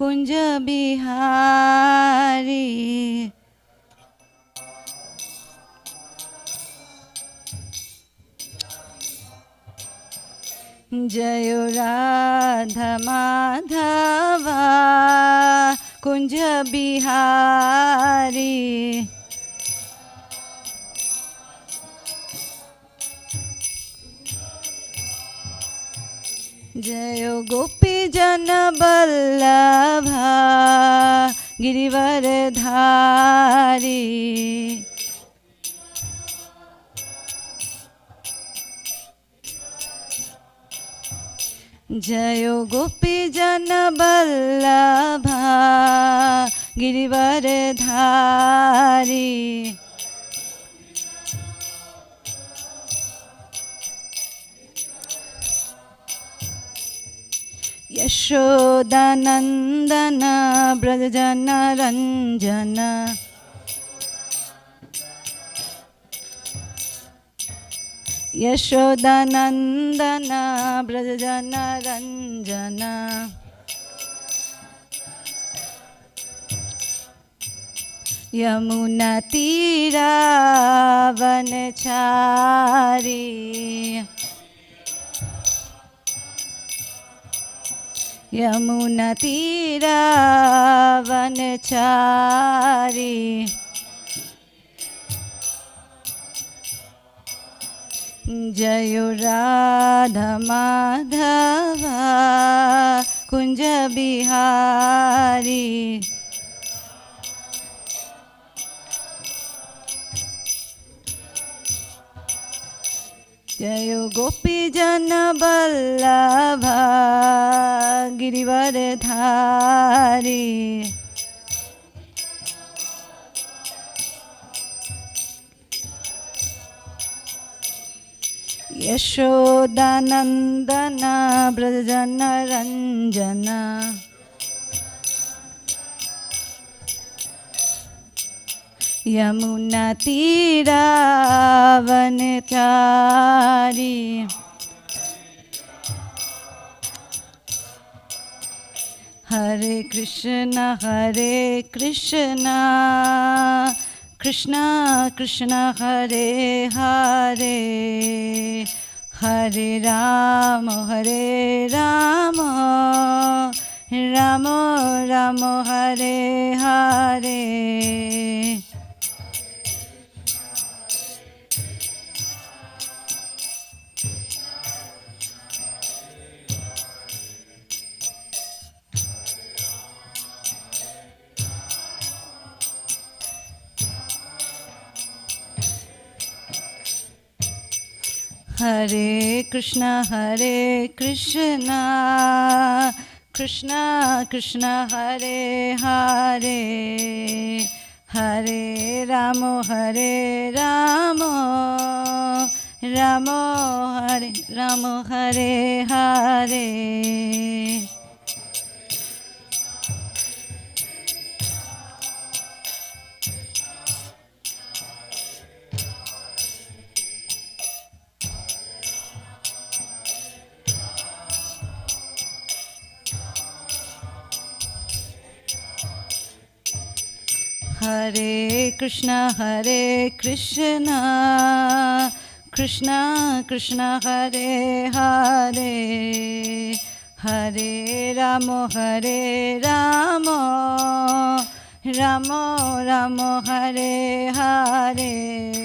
Kunja Bihari. Jayo Radha Madhava Kunja Bihari. Jayo Gopi Jana Vallabha Girivardhari. Jayo Gopi Jana Vallabha Girivardhari. Yashodanandana Brajana Ranjana. Yashodanandana Brajana Ranjana. Yamuna Tira Vanachari. Yamuna Tira Vanachari. Jayo Radha Madhava Kunja Bihari. Jayo Gopi Jana Vallabha Girivardhari. Yashodanandana Brajana Ranjana. Yamuna Tira Vanachari. Hare Krishna Krishna Krishna Hare Hare. Hare Rama Rama Rama Hare Hare. Hare Krishna Krishna Krishna Hare Hare. Hare Rama Rama Hare Hare. Hare Krishna Krishna Krishna Hare Hare. Hare Rama Rama Hare Hare.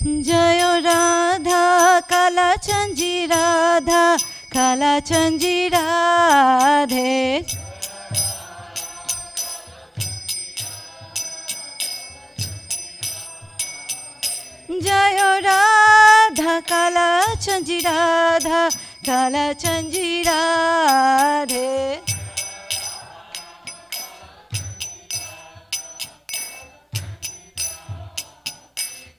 Jayo Radha Kalachanji Radha Kalachanji Radhe. Jayo Radha Kalachanji Radha Kalachanji Radhe.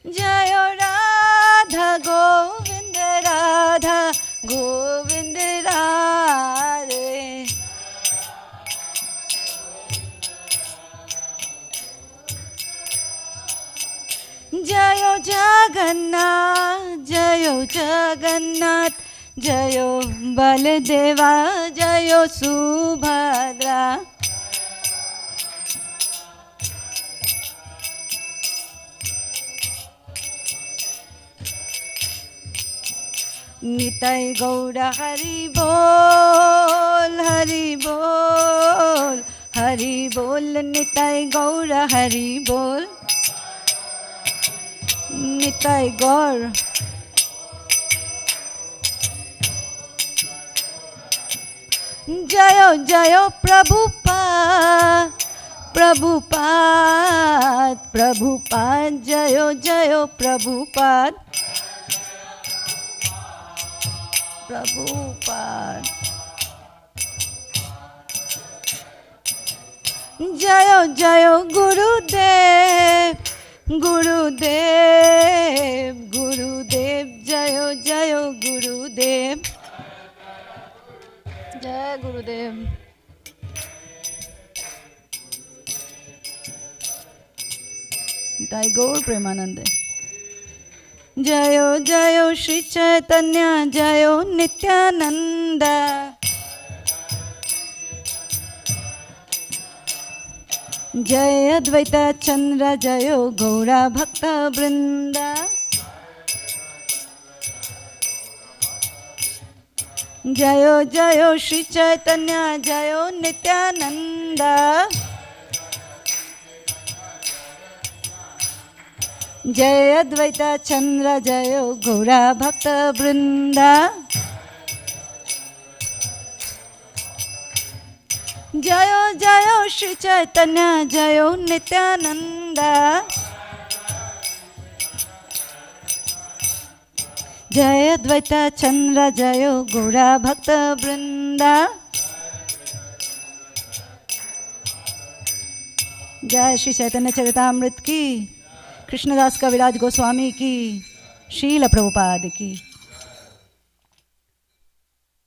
Jayo Radha Govinda Radha Govinda Jagannath, Jayo Jagannath, Jayo Baladeva, Jayo Subhadra. Nitai Gaura Hari Bol, Hari Bol, Hari Bol, Nitai Gaura Hari Bol, Nitai Gaur. Jayo Jayo Prabhupada, Prabhupada, Prabhupada, Jayo Jayo Prabhupada, Prabhupada. Jayo Jayo Gurudev, Gurudev, Gurudev, Jayo Jayo Gurudev, Jai Gurudev. Nitai Gaur Premanande. Jayo Jayo Shri Caitanya, Jayo Nityananda, Jai Advaita Chandra, Jayo Gaura Bhakta Vrinda, Jayo Jayo Shri Caitanya, Jayo Nityananda, Jai Advaita Chandra, Jayo Gaura Bhakta Vrinda, Jayo Jayo Shri Caitanya, Jayo Nityananda, Jai Advaita Chandra, Jayo Gaura Bhakta Vrinda, Jai Shri Chaitanya Charitamrta ki, Krishnadas Kaviraj Goswami ki, Srila Prabhupada ki.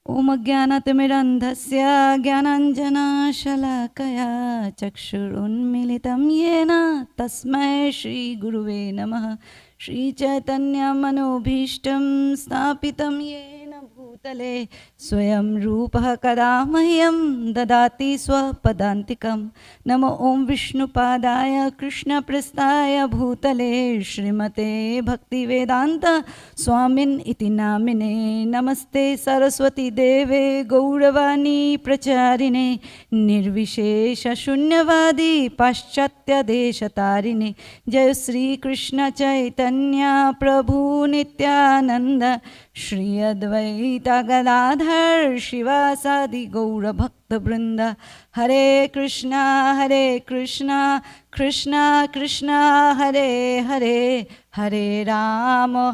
Om Jnanatimirandhasya Jnananjana Shalakaya Chakshurunmilitam Yena Tasmai Shri Guruve Namaha. Shri Chaitanya Manobhishtam Stapitam Yena Bhutale Swayam Rupaha Kadamahyam Dadati Swapadantikam. Namo Om Vishnu Padaya Krishna Prastaya Bhutale Shrimate Bhakti Vedanta Swamin Iti Namine. Namaste Saraswati Deve Gauravani Pracharine Nirvishesha Shunyavadi Paschatya Deshatarine. Jai Sri Krishna Chaitanya Prabhu Nityananda Shri Advaita Gadadhar Shivasadi Gaura Bhakta Vrinda. Hare Krishna, Krishna Krishna, Hare Hare, Hare Rama,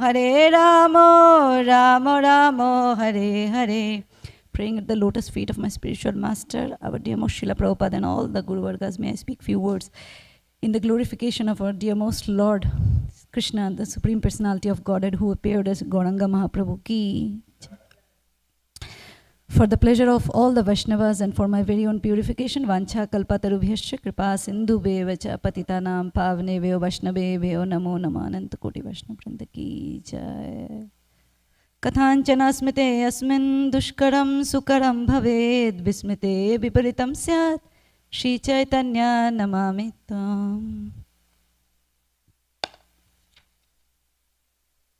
Rama Rama, Hare Hare. Praying at the lotus feet of my spiritual master, our dear most Srila Prabhupada, and all the Guru Vargas, may I speak few words in the glorification of our dear most Lord Krishna, the Supreme Personality of Godhead, who appeared as Gauranga Mahaprabhu ki. For the pleasure of all the Vaishnavas and for my very own purification, Vancha Kalpatarubhyascha Kripa Sindhu Bevacha Patitanam Pavne Veo Vaishnabe Veo Namo Namananta Koti Vaishnav Vrinda ki jai. Kathanchana smite asmin dushkaram sukaram bhaved vismite viparitam syat Shri Chaitanya namami tam.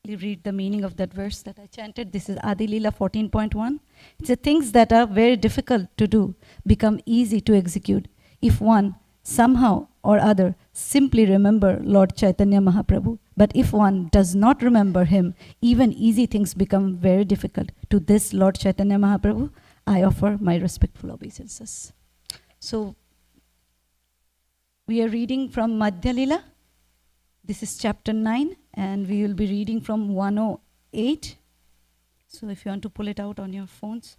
Read the meaning of that verse that I chanted. This is Adi Leela 14.1. It says, things that are very difficult to do become easy to execute if one somehow or other simply remember Lord Chaitanya Mahaprabhu. But if one does not remember him, even easy things become very difficult. To this Lord Chaitanya Mahaprabhu, I offer my respectful obeisances. So, we are reading from Madhya Leela. This is chapter 9, and we will be reading from 108. So if you want to pull it out on your phones.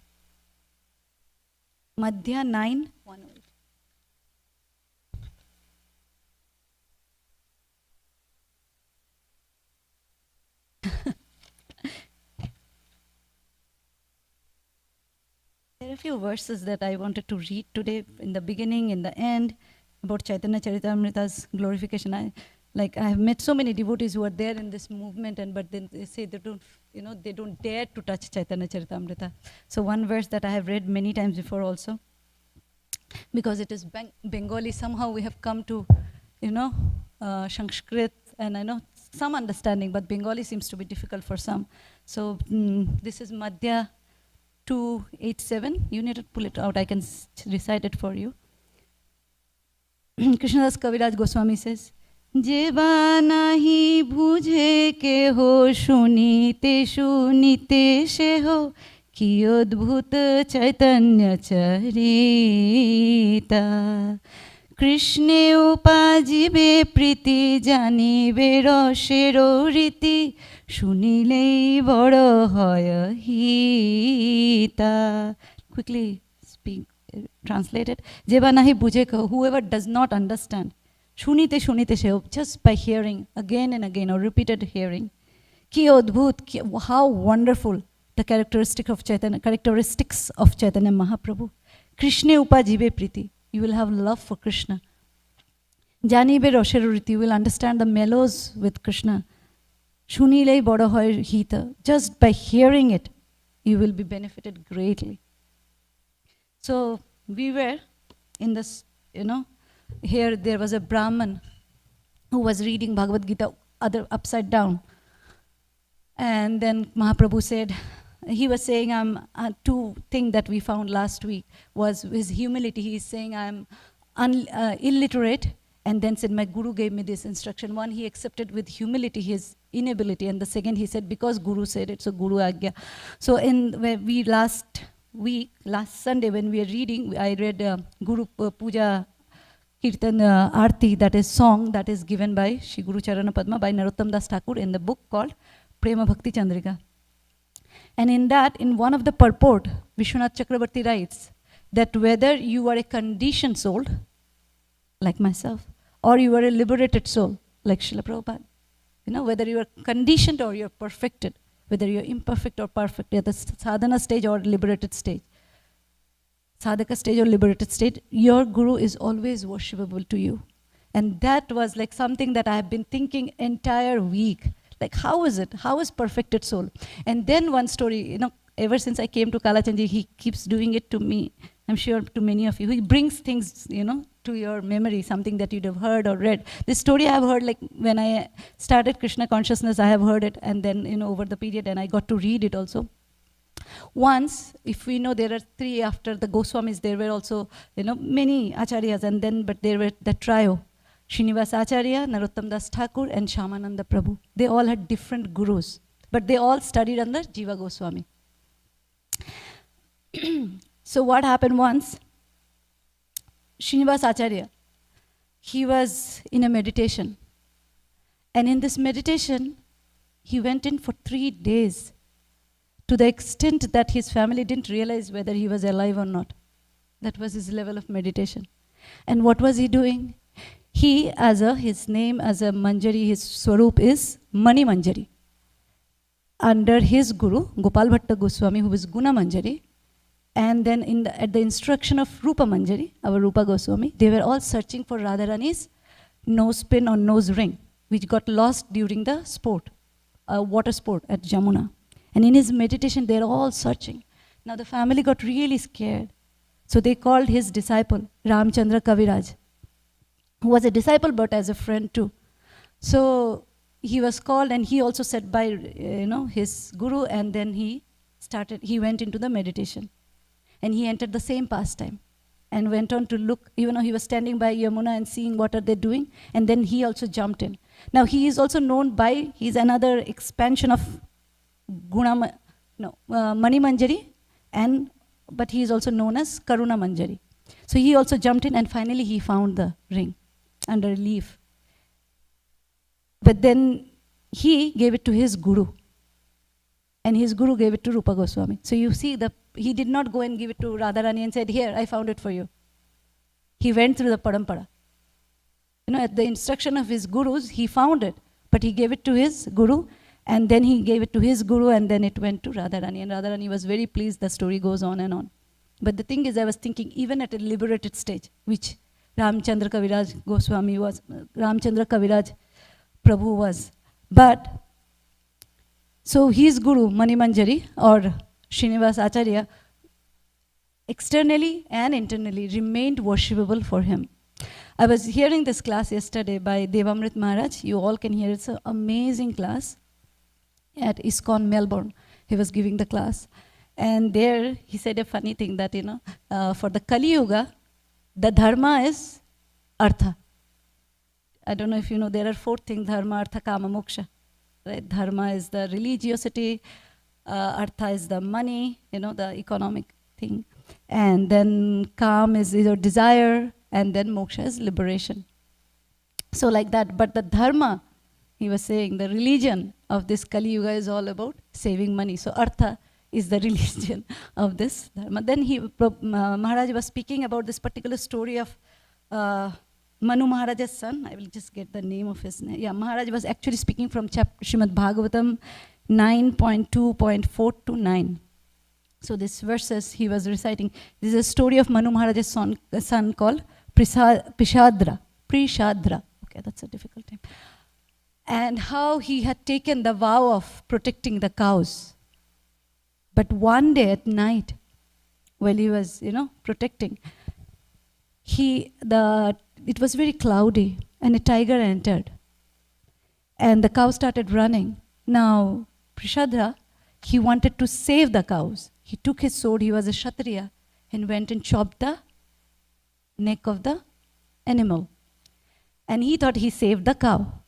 Madhya 9, 108. There are a few verses that I wanted to read today, in the beginning, in the end, about Chaitanya Charitamrita's glorification. Like I have met so many devotees who are there in this movement, but then they say they don't, they don't dare to touch Chaitanya Charitamrita. So one verse that I have read many times before also, because it is Bengali, somehow we have come to, Sanskrit, and I know some understanding, but Bengali seems to be difficult for some. So this is Madhya 287. You need to pull it out. I can recite it for you. Krishnadas Kaviraj Goswami says, Jeva nahi bujhe ke ho shunite shunite she ho ki adbhut Chaitanya Charita. Krishne upajibe priti janibe rosero riti shunilei boro hoya hita. Quickly speak, translate it. Jeva nahi bujhe ke, whoever does not understand. Shunite shunite she, just by hearing again and again or repeated hearing. Ki adbhut, how wonderful the characteristics of Chaitanya Mahaprabhu. Krishna upajibe priti. You will have love for Krishna. Janibe rosheruriti, you will understand the mellows with Krishna. Shunilei boro hoy hita. Just by hearing it, you will be benefited greatly. So we were in this, here there was a Brahman who was reading Bhagavad Gita upside down. And then Mahaprabhu said, he was saying, two things that we found last week was his humility. He is saying, I'm illiterate, and then said, my guru gave me this instruction. One, he accepted with humility his inability, and the second, he said, because guru said it, so guru agya. So last Sunday, when we were reading, I read Guru Puja Kirtan Arti, that is song that is given by Shri Guru Charana Padma by Narottam Das Thakur in the book called Prema Bhakti Chandrika. And in that, in one of the purport, Vishwanath Chakrabarti writes that whether you are a conditioned soul, like myself, or you are a liberated soul, like Srila Prabhupada, whether you are conditioned or you are perfected, whether you are imperfect or perfect, at the sadhana stage or liberated stage, sadhaka stage or liberated state, your guru is always worshipable to you. And that was like something that I have been thinking entire week. Like, how is it? How is perfected soul? And then one story, ever since I came to Kalachandji, he keeps doing it to me. I'm sure to many of you. He brings things, to your memory, something that you'd have heard or read. This story I have heard, like when I started Krishna consciousness, I have heard it, and then, over the period, and I got to read it also. Once, if we know there are three after the Goswamis, there were also, many acharyas, and then, but there were the trio. Srinivas Acharya, Narottam Das Thakur, and Shyamananda Prabhu. They all had different gurus, but they all studied under Jiva Goswami. So what happened once, Srinivas Acharya, he was in a meditation. And in this meditation, he went in for 3 days, to the extent that his family didn't realize whether he was alive or not. That was his level of meditation. And what was he doing? He, his name as a Manjari, his Swarup is Mani Manjari. Under his guru, Gopal Bhatta Goswami, who was Guna Manjari, and then at the instruction of Rupa Manjari, our Rupa Goswami, they were all searching for Radharani's nose pin or nose ring, which got lost during the sport, water sport at Jamuna. And in his meditation, they're all searching. Now the family got really scared. So they called his disciple, Ramchandra Kaviraj, who was a disciple but as a friend too. So he was called, and he also sat by his guru, and then he went into the meditation. And he entered the same pastime and went on to look, even though he was standing by Yamuna and seeing what are they doing, and then he also jumped in. Now he is also known by, he's another expansion of Mani Manjari, but he is also known as Karuna Manjari. So he also jumped in, and finally he found the ring under a leaf. But then he gave it to his guru, and his guru gave it to Rupa Goswami. So you see, he did not go and give it to Radharani and said, here, I found it for you. He went through the parampara. At the instruction of his gurus, he found it, but he gave it to his guru, and then he gave it to his guru, and then it went to Radharani, and Radharani was very pleased. The story goes on and on. But the thing is, I was thinking, even at a liberated stage, which Ramchandra Kaviraj Goswami was, Ramchandra Kaviraj Prabhu was. But, so his guru, Manimanjari, or Srinivas Acharya, externally and internally remained worshipable for him. I was hearing this class yesterday by Devamrit Maharaj. You all can hear it. It's an amazing class at ISKCON Melbourne. He was giving the class. And there he said a funny thing that, for the Kali Yuga, the dharma is artha. I don't know if you know, there are 4 things: dharma, artha, kama, moksha. Right? Dharma is the religiosity, artha is the money, the economic thing. And then kam is your desire, and then moksha is liberation. So like that, but the dharma, he was saying, the religion of this Kali Yuga is all about saving money. So artha is the religion of this dharma. Then Maharaj was speaking about this particular story of Manu Maharaj's son. I will just get the name of his name. Yeah, Maharaj was actually speaking from Srimad Bhagavatam 9.2.4 to 9. So this verses he was reciting. This is a story of Manu Maharaj's son called Prishadra. Okay, that's a difficult name. And how he had taken the vow of protecting the cows. But one day at night, while he was, protecting, it was very cloudy, and a tiger entered. And the cow started running. Now, Prishadra, he wanted to save the cows. He took his sword, he was a Kshatriya, and went and chopped the neck of the animal. And he thought he saved the cow.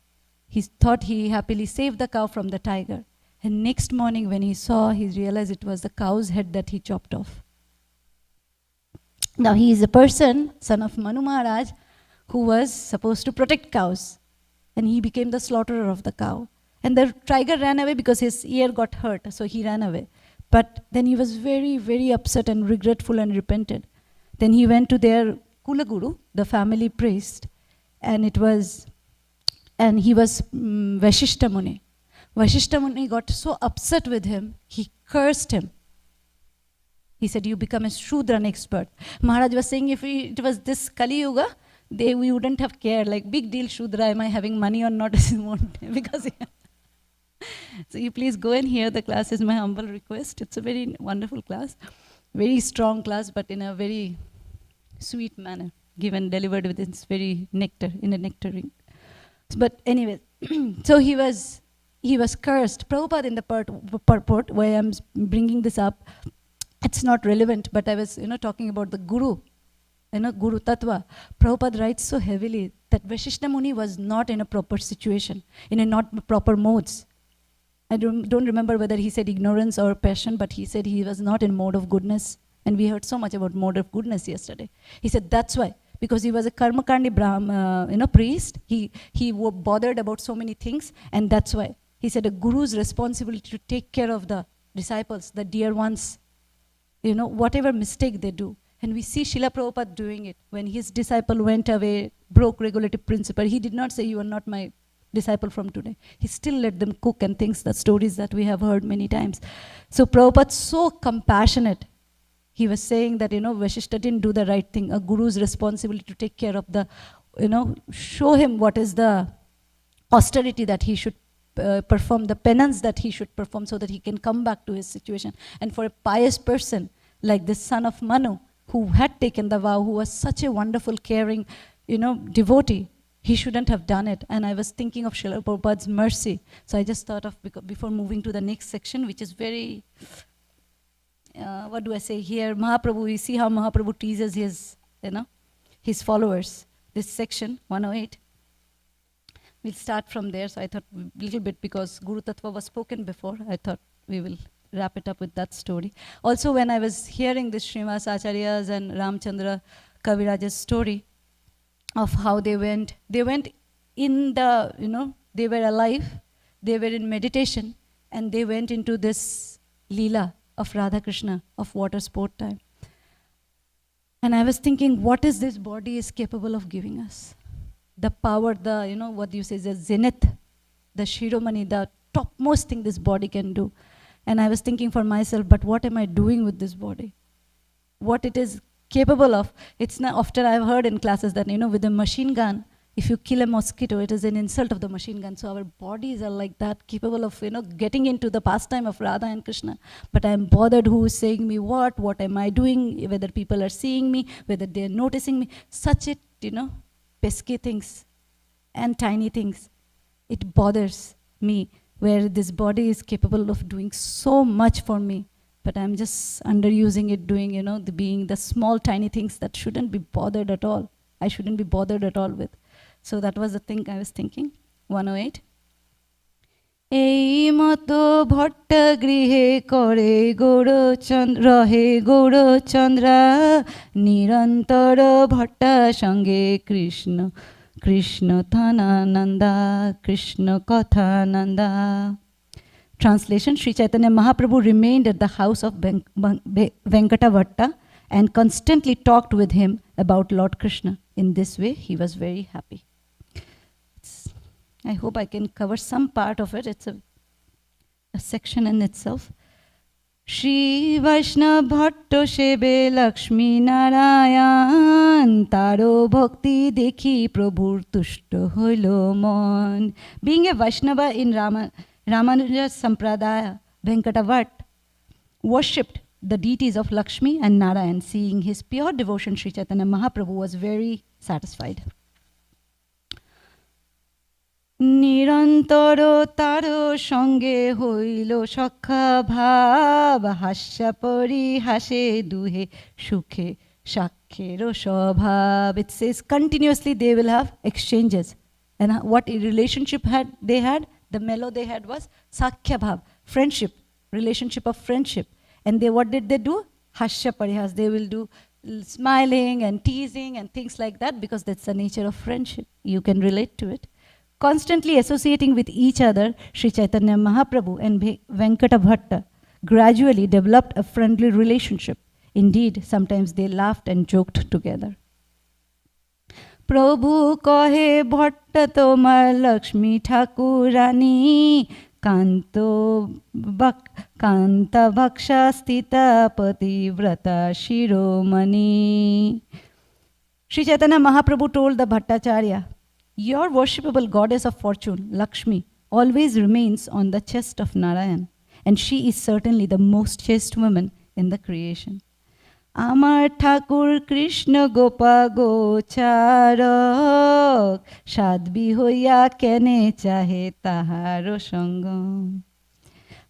He thought he happily saved the cow from the tiger. And next morning when he saw, he realized it was the cow's head that he chopped off. Now he is a person, son of Manu Maharaj, who was supposed to protect cows. And he became the slaughterer of the cow. And the tiger ran away because his ear got hurt, so he ran away. But then he was very, very upset and regretful and repented. Then he went to their Kulaguru, the family priest, and he was Vashishta Muni. Vashishta Muni got so upset with him, he cursed him. He said, you become a Shudra next birth. Maharaj was saying, if it was this Kali Yuga, we wouldn't have cared, like, big deal Shudra, am I having money or not? Because so you please go and hear the class, is my humble request. It's a very wonderful class, very strong class, but in a very sweet manner, given, delivered with its very nectar, in a nectarine. But anyway, so he was cursed. Prabhupada in the purport, where I'm bringing this up, it's not relevant, but I was talking about the Guru, Guru Tattva. Prabhupada writes so heavily that Vashishta Muni was not in a proper situation, in a not proper modes. I don't remember whether he said ignorance or passion, but he said he was not in mode of goodness. And we heard so much about mode of goodness yesterday. He said that's why, because he was a Karmakandi priest. He bothered about so many things, and that's why. He said a guru's responsibility to take care of the disciples, the dear ones, whatever mistake they do. And we see Srila Prabhupada doing it. When his disciple went away, broke regulative principle, he did not say, you are not my disciple from today. He still let them cook and things, the stories that we have heard many times. So Prabhupada, so compassionate. He was saying that, Vashishta didn't do the right thing. A guru's responsibility to take care of the, show him what is the austerity that he should perform, the penance that he should perform, so that he can come back to his situation. And for a pious person like this son of Manu, who had taken the vow, who was such a wonderful, caring, devotee, he shouldn't have done it. And I was thinking of Srila Prabhupada's mercy. So I just thought of, before moving to the next section, which is very, what do I say here? Mahaprabhu, we see how Mahaprabhu teases his followers. This section, 108. We'll start from there. So I thought a little bit, because Guru Tattva was spoken before, I thought we will wrap it up with that story. Also, when I was hearing this Srinivas Acharya's and Ramchandra Kaviraj's story of how they went in the, they were alive, they were in meditation, and they went into this Leela of Radha Krishna, of water sport time. And I was thinking, what is this body is capable of giving us? The power, the, what you say, the zenith, the shiromani, the topmost thing this body can do. And I was thinking for myself, but what am I doing with this body? What it is capable of? It's not, often I've heard in classes that, with a machine gun, If you kill a mosquito, it is an insult of the machine gun. So our bodies are like that, capable of, getting into the pastime of Radha and Krishna. But I'm bothered who is saying me what am I doing, whether people are seeing me, whether they're noticing me. Such it, pesky things and tiny things. It bothers me, where this body is capable of doing so much for me, but I'm just underusing it, doing, being the small tiny things that shouldn't be bothered at all. I shouldn't be bothered at all with. So that was the thing I was thinking. 108. এই মতো ভট্ট গৃহে করে রহে গৌরচন্দ্রা নিরন্তর ভট্টা সঙ্গে Krishna Krishna থানানন্দা Krishna কথানন্দা. Translation: Sri Chaitanya Mahaprabhu remained at the house of Venkata Bhatta and constantly talked with him about Lord Krishna. In this way, he was very happy. I hope I can cover some part of it. It's a section in itself. Shri Vaishnav Bhatto Shebe Lakshmi Narayan Taro Bhakti Dekhi Prabhur Tushto Hoilo Mon. Being a Vaishnava in Ramanuja Sampradaya, Venkata Bhatta worshipped the deities of Lakshmi and Narayan. Seeing his pure devotion, Sri Chaitanya Mahaprabhu was very satisfied. নিরন্তর তার সঙ্গে হইল সখা ভাব হাস্যা পরিহাসে দুহে সুখে সাক্ষের স্বভাব. It says continuously they will have exchanges. And what relationship they had? The mellow they had was sakhya bhav, friendship, relationship of friendship. And what did they do? Hasya parihas. They will do smiling and teasing and things like that, because that's the nature of friendship. You can relate to it. Constantly associating with each other, Sri Chaitanya Mahaprabhu and Venkata Bhatta gradually developed a friendly relationship. Indeed, sometimes they laughed and joked together. Prabhu kahe bhatta tomar Lakshmi Thakurani Kanta Bhaksha Stita Pativrata Shiromani. Sri Chaitanya Mahaprabhu told the Bhattacharya, your worshipable goddess of fortune, Lakshmi, always remains on the chest of Narayan, and she is certainly the most chaste woman in the creation. Amar Thakur Krishna Gopa Gocharak Sadbi hoya kene chahe taharo sangam.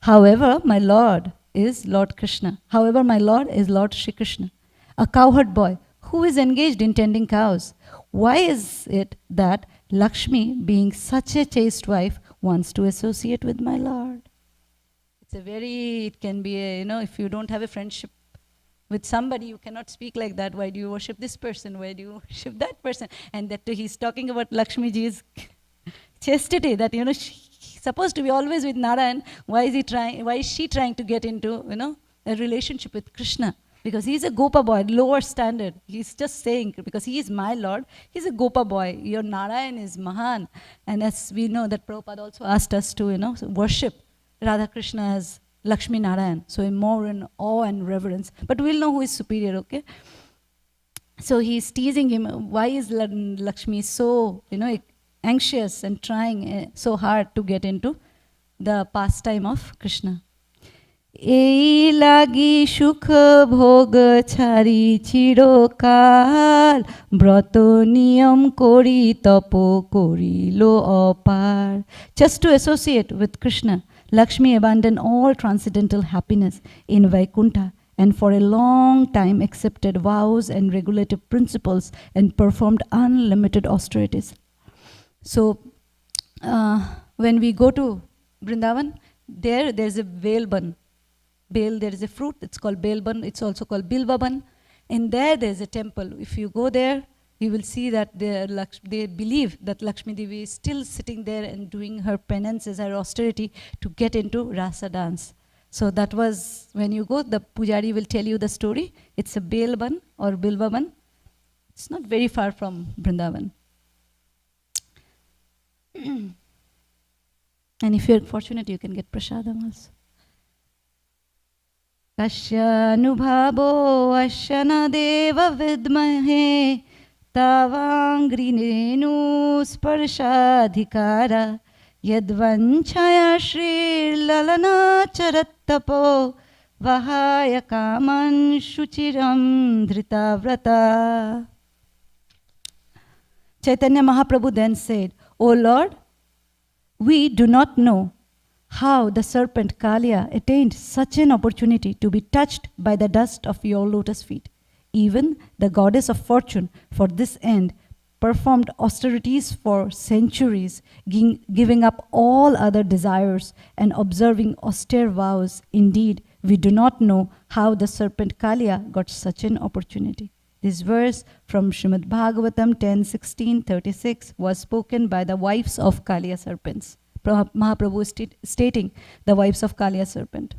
However, my Lord is Lord Krishna. However, my Lord is Lord Shri Krishna, a cowherd boy who is engaged in tending cows. Why is it that Lakshmi, being such a chaste wife, wants to associate with my Lord? It can be if you don't have a friendship with somebody, you cannot speak like that. Why do you worship this person? Why do you worship that person? And that he's talking about Lakshmi ji's chastity, that she's supposed to be always with Narayan. Why is she trying to get into a relationship with Krishna? Because he's a Gopa boy, lower standard. He's just saying, because he is my Lord, he's a Gopa boy. Your Narayan is Mahan. And as we know that Prabhupada also asked us to, worship Radha Krishna as Lakshmi Narayan. So more in awe and reverence. But we'll know who is superior, okay? So he's teasing him. Why is Lakshmi so, anxious and trying so hard to get into the pastime of Krishna? এই লাগি সুখ ভোগ ছাড়ি চিরকাল ব্রত নিয়ম করি তপ করিল অপার. Just to associate with Krishna, Lakshmi abandoned all transcendental happiness in Vaikuntha and for a long time accepted vows and regulative principles and performed unlimited austerities. So when we go to Vrindavan, there's a Velban. There is a fruit, it's called Belban, it's also called Bilvaban. And there's a temple. If you go there, you will see that they believe that Lakshmi Devi is still sitting there and doing her penances, her austerity to get into rasa dance. So that was, when you go, the pujari will tell you the story. It's a Belban or Bilvaban. It's not very far from Vrindavan. And if you're fortunate, you can get prasadam also. Kasyanubhavo asyanadeva vidmahe tavangrinenu sparshadhikara yadvanchaya shri lalana charattapo vahaya kaman shuchiram dhritavrata. Chaitanya Mahaprabhu then said, O Lord, we do not know how the serpent Kalia attained such an opportunity to be touched by the dust of your lotus feet. Even the goddess of fortune, for this end, performed austerities for centuries, giving up all other desires and observing austere vows. Indeed, we do not know how the serpent Kalia got such an opportunity. This verse from Srimad Bhagavatam 10:16-36 was spoken by the wives of Kalia serpents. Mahaprabhu stating the wives of Kalia serpent.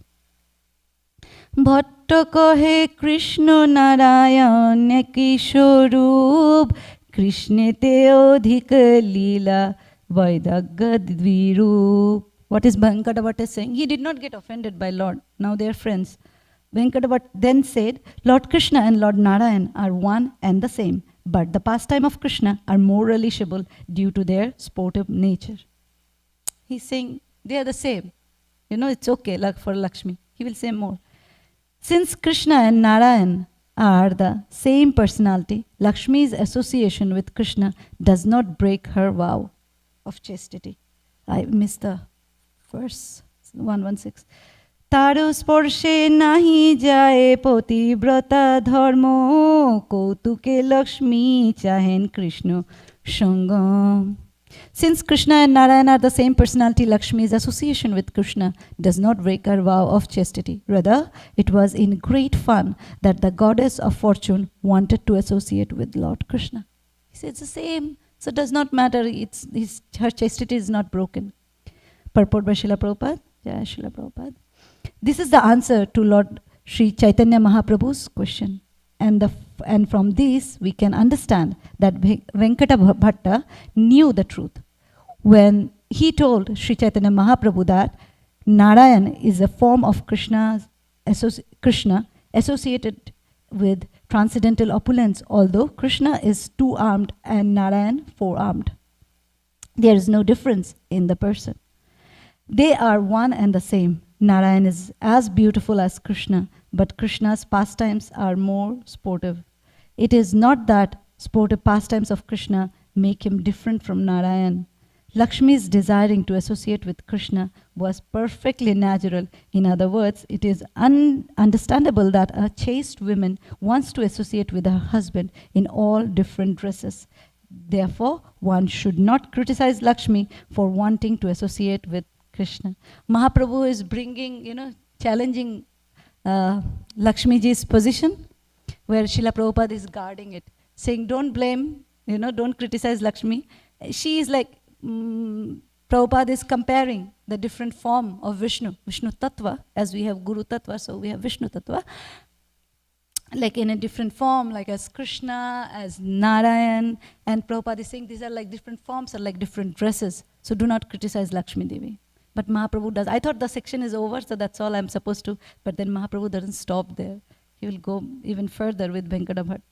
Bhatta kahe Krishna Narayan Kishorup Krishnete odhika lila Vaidaggadvirup. What is Venkata Bhatta saying? He did not get offended by Lord. Now they are friends. Venkata Bhatta then said, Lord Krishna and Lord Narayan are one and the same, but the pastime of Krishna are more relishable due to their sportive nature. He's saying they are the same. It's okay like for Lakshmi. He will say more. Since Krishna and Narayan are the same personality, Lakshmi's association with Krishna does not break her vow of chastity. I missed the verse 116. Taru sporshe nahi jaye poti brata dharmo kautuke Lakshmi chahen Krishna sangam. Since Krishna and Narayana are the same personality, Lakshmi's association with Krishna does not break her vow of chastity. Rather, it was in great fun that the goddess of fortune wanted to associate with Lord Krishna. He said it's the same, so it does not matter. Her chastity is not broken. Purport by Srila Prabhupada. Jai Srila Prabhupada. This is the answer to Lord Sri Chaitanya Mahaprabhu's question. And from this, we can understand that Venkata Bhatta knew the truth when he told Sri Chaitanya Mahaprabhu that Narayan is a form of Krishna associated with transcendental opulence, although Krishna is two-armed and Narayan four-armed. There is no difference in the person. They are one and the same. Narayan is as beautiful as Krishna, but Krishna's pastimes are more sportive. It is not that sportive pastimes of Krishna make him different from Narayan. Lakshmi's desiring to associate with Krishna was perfectly natural. In other words, it is understandable that a chaste woman wants to associate with her husband in all different dresses. Therefore, one should not criticize Lakshmi for wanting to associate with Krishna. Mahaprabhu is bringing, challenging Lakshmi ji's position, where Srila Prabhupada is guarding it, saying, don't blame, don't criticize Lakshmi. She is like, Prabhupada is comparing the different form of Vishnu Tattva, as we have Guru Tattva, so we have Vishnu Tattva, like in a different form, like as Krishna, as Narayan, and Prabhupada is saying these are like different forms, are like different dresses, so do not criticize Lakshmi Devi. But Mahaprabhu does. I thought the section is over, so that's all I'm supposed to. But then Mahaprabhu doesn't stop there. He will go even further with Venkata Bhatta.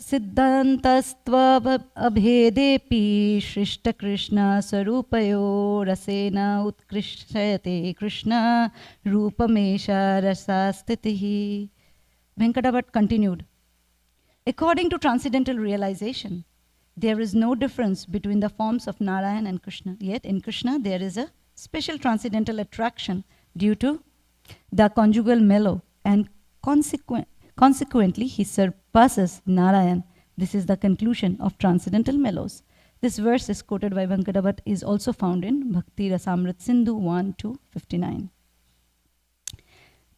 Siddhantastva abhedepi shrishta Krishna sarupayo rasena utkrishyate Krishna rupamesha rasastitihi. Venkata Bhatta continued. According to transcendental realization, there is no difference between the forms of Narayan and Krishna. Yet in Krishna there is a special transcendental attraction due to the conjugal mellow, and consequently he surpasses Narayan. This is the conclusion of transcendental mellows. This verse is quoted by Venkata Bhatta, is also found in Bhakti Rasamrit Sindhu 1-59.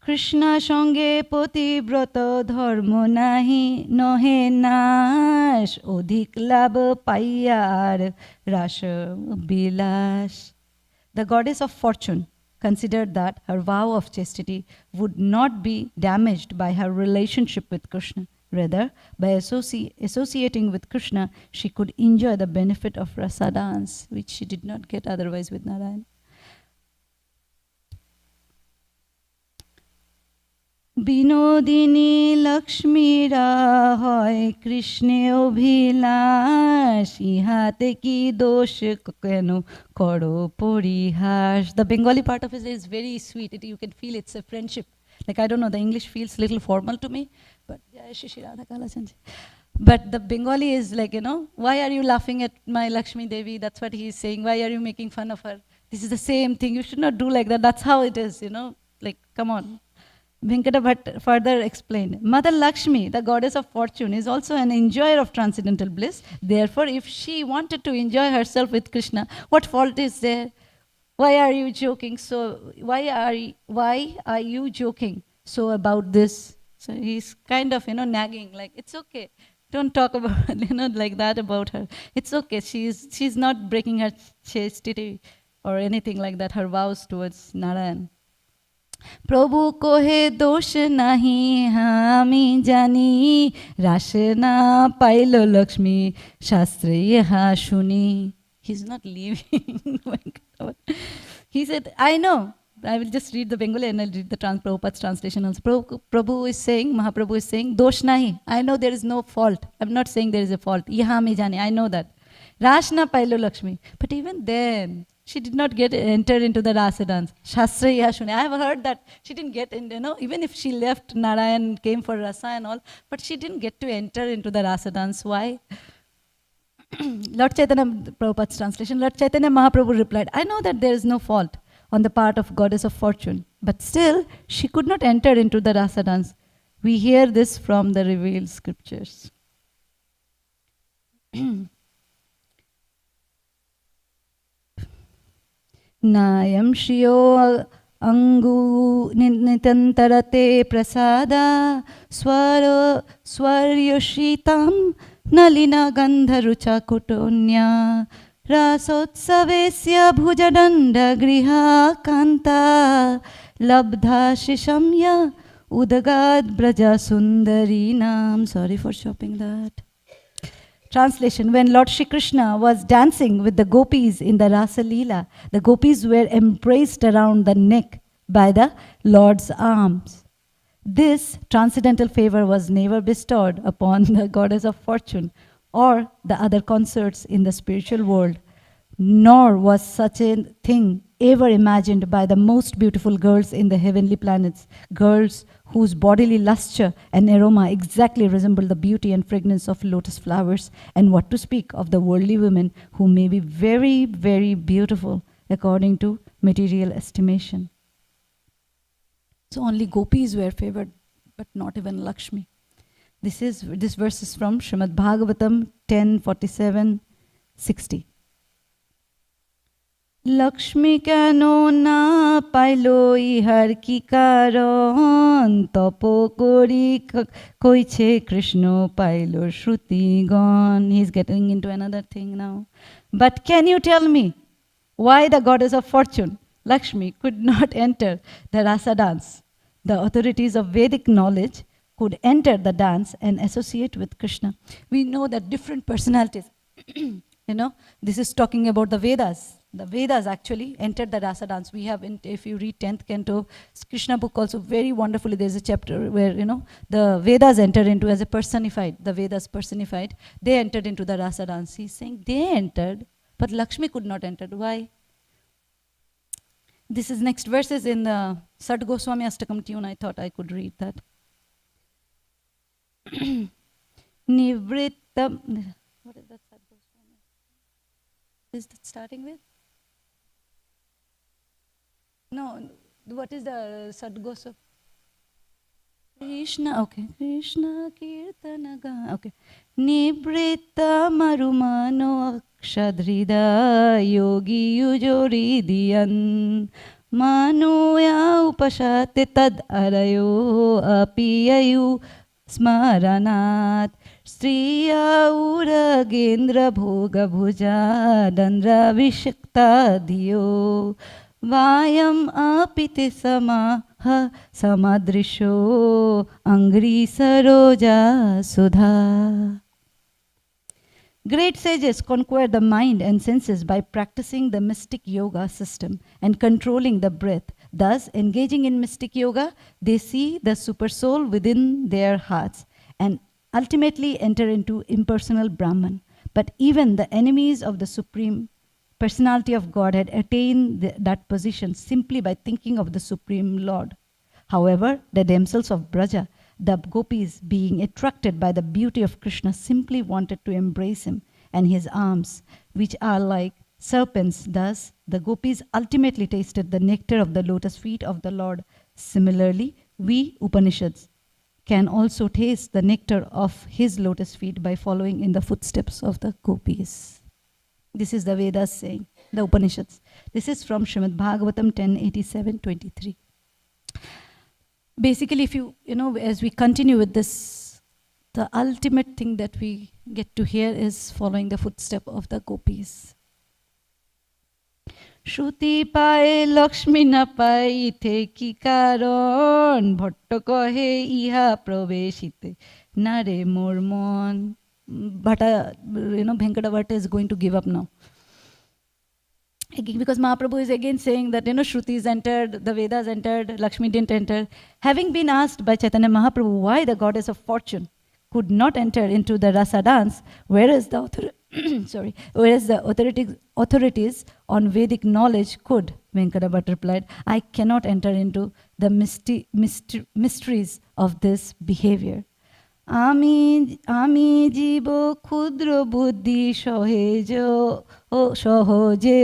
Krishna shange poti brata dharma nahi nohe nash odhik labh paiyar rasha bilash. The goddess of fortune considered that her vow of chastity would not be damaged by her relationship with Krishna. Rather, by associating with Krishna, she could enjoy the benefit of rasa dance, which she did not get otherwise with Narayan. Binodini লক্ষ্মীরা হয় কৃষ্ণে অভিলাষ, ইহাতে কি দোষ কেন করো পরিহাস. The Bengali part of it is very sweet. You can feel it's a friendship. Like, I don't know, the English feels little formal to me, but but the Bengali is like, why are you laughing at my Lakshmi Devi? That's what he is saying. Why are you making fun of her? This is the same thing. You should not do like that. That's how it is, like, come on. Venkata Bhatt further explained, Mother Lakshmi, the goddess of fortune, is also an enjoyer of transcendental bliss. Therefore, if she wanted to enjoy herself with Krishna, what fault is there? Why are you joking? So why are you joking so about this? So he's kind of, nagging, like, it's okay. Don't talk about, like that about her. It's okay. She's not breaking her chastity or anything like that, her vows towards Narayan. প্রভু কোহে দোষ নাহি আমি জানি, রাস না pile Lakshmi শাস্ত্রে ইহা শুনি. He's not leaving. He said, I know. I will just read the Bengali and I'll read the Prabhupada's translation also. Prabhu is saying, Mahaprabhu is saying, dosh nahi. I know there is no fault. I'm not saying there is a fault. Iha me jani. I know that. Rash na pailo Lakshmi. But even then, she did not enter into the rasa dance. Shastra iha shuni. I have heard that she didn't get in, even if she left Narayan, came for rasa and all, but she didn't get to enter into the rasa dance. Why? Lord Chaitanya, Prabhupada's translation, Lord Chaitanya Mahaprabhu replied, I know that there is no fault on the part of goddess of fortune, but still she could not enter into the rasa dance. We hear this from the revealed scriptures. Nayam shriyo angu nitantarate prasada swaryoshritam nalina gandharucha kutonya rasotsavesya bhujadanda griha kanta labdha shishamya udagad braja sundarinam. Sorry for chopping that. Translation: when Lord Shri Krishna was dancing with the gopis in the Rasa Leela, the gopis were embraced around the neck by the Lord's arms. This transcendental favor was never bestowed upon the goddess of fortune or the other consorts in the spiritual world, nor was such a thing ever imagined by the most beautiful girls in the heavenly planets, girls whose bodily luster and aroma exactly resemble the beauty and fragrance of lotus flowers, and what to speak of the worldly women who may be very, very beautiful according to material estimation. So only gopis were favored, but not even Lakshmi. This verse is from Srimad Bhagavatam 10:47-60. Lakshmi কেন না pile ইহার কি কারণ, তপ করি কইছে কৃষ্ণ পাইল শ্রুতিগণ. He is getting into another thing now. But can you tell me why the goddess of fortune, Lakshmi, could not enter the rasa dance? The authorities of Vedic knowledge could enter the dance and associate with Krishna. We know that different personalities, this is talking about the Vedas. The Vedas actually entered the rasa dance. We have, if you read 10th canto, Krishna book also very wonderfully, there's a chapter where, the Vedas entered into as a personified, the Vedas personified, they entered into the rasa dance. He's saying they entered, but Lakshmi could not enter. Why? This is next verses in the Sat Goswami Astakam tune. I thought I could read that. Nivrittam, what is that Sat Goswami? Is that starting with? No, what is the Sadgoswami? Krishna, okay. Krishna Kirtanaga, okay. Nibrita marumano akshadrida yogi yujoridiyan manoya upashate tad arayo apiyayu smaranat striya uragendra bhoga bhuja dandra vishakta dhiyo Vayam apite samaha samadrisho angri saroja sudha. Great sages conquer the mind and senses by practicing the mystic yoga system and controlling the breath. Thus, engaging in mystic yoga, they see the supersoul within their hearts and ultimately enter into impersonal Brahman. But even the enemies of the Supreme Personality of God had attained that position simply by thinking of the Supreme Lord. However, the damsels of Braja, the gopis, being attracted by the beauty of Krishna, simply wanted to embrace him and his arms, which are like serpents. Thus, the gopis ultimately tasted the nectar of the lotus feet of the Lord. Similarly, we Upanishads can also taste the nectar of his lotus feet by following in the footsteps of the gopis. This is the Vedas saying, the Upanishads. This is from Srimad Bhagavatam 10:87-23. Basically, if you know, as we continue with this, the ultimate thing that we get to hear is following the footstep of the gopis. Shruti paye Lakshmi na paite ki karon bhatto kahe iha praveshite nare mormon. Bhatta, Venkata Bhatta is going to give up now. Because Mahaprabhu is again saying that, Shrutis entered, the Vedas entered, Lakshmi didn't enter. Having been asked by Chaitanya Mahaprabhu why the goddess of fortune could not enter into the rasa dance, whereas the authorities on Vedic knowledge could, Venkata Bhatta replied, I cannot enter into the mysteries of this behavior. Ami jibo khudro buddhi sahoje